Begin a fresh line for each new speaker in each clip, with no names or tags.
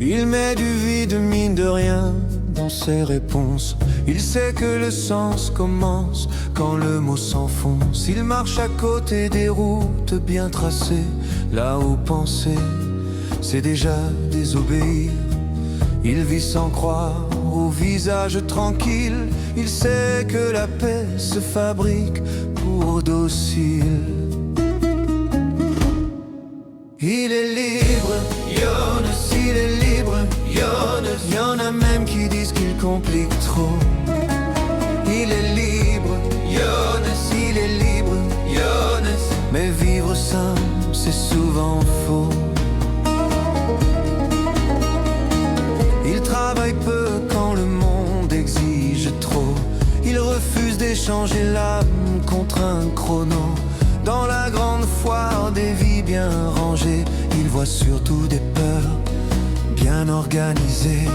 Il met du vide, mine de rien, dans ses réponses. Il sait que le sens commence quand le mot s'enfonce. Il marche à côté des routes bien tracées, là où penser, c'est déjà désobéir. Il vit sans croire au visage tranquille. Il sait que la paix se fabrique pour docile. Il est libre, Jonas, il est libre, Jonas. Y'en a même qui disent qu'il complique trop. Il est libre, Jonas, il est libre, Jonas. Mais vivre simple, c'est souvent faux. Il travaille peu quand le monde exige trop. Il refuse d'échanger l'âme contre un chrono. Dans la grande foire des vies bien rangées, il voit surtout des peurs bien organisées.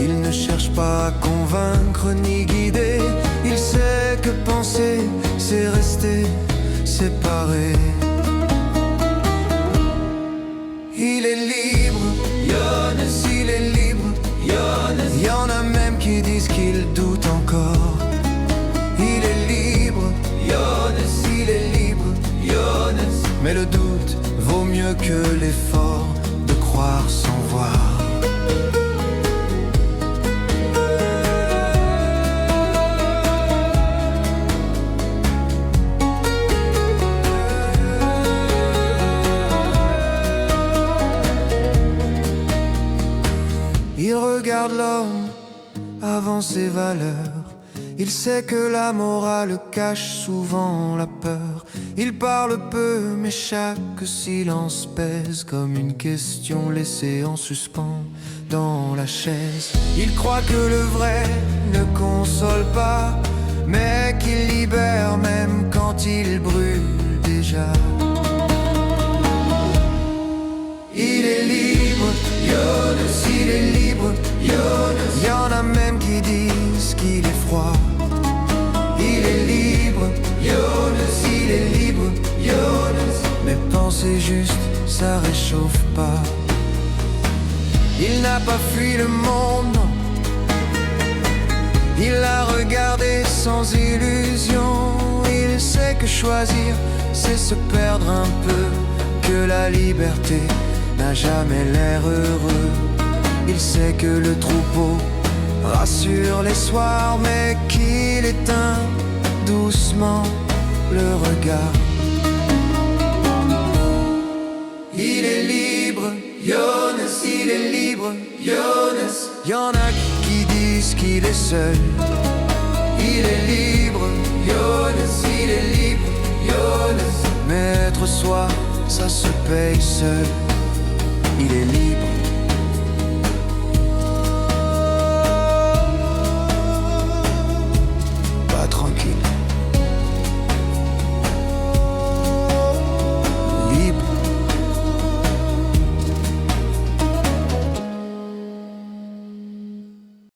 Il ne cherche pas à convaincre ni guider. Il sait que penser, c'est rester séparé. Il est libre, Jonas, il est libre, Jonas. Y'en a même qui disent qu'il doute encore. Il est libre, Jonas, il est libre, Jonas. Mais le doute vaut mieux que l'effort de croire sans voir. Il regarde l'homme avant ses valeurs. Il sait que la morale cache souvent la peur. Il parle peu, mais chaque silence pèse comme une question laissée en suspens dans la chaise. Il croit que le vrai ne console pas, mais qu'il libère même quand il brûle déjà. Il est libre, Jonas, il est libre, Jonas. Y'en a même qui disent qu'il est froid. Il est libre, Jonas, il est libre, Jonas. Mais penser juste, ça réchauffe pas. Il n'a pas fui le monde, il l'a regardé sans illusion. Il sait que choisir, c'est se perdre un peu, que la liberté n'a jamais l'air heureux. Il sait que le troupeau rassure les soirs, mais qu'il éteint doucement le regard. Il est libre, Jonas, il est libre, Jonas. Y'en a qui disent qu'il est seul. Il est libre, Jonas, il est libre, Jonas. Mais être soi, ça se paye seul. Il est libre.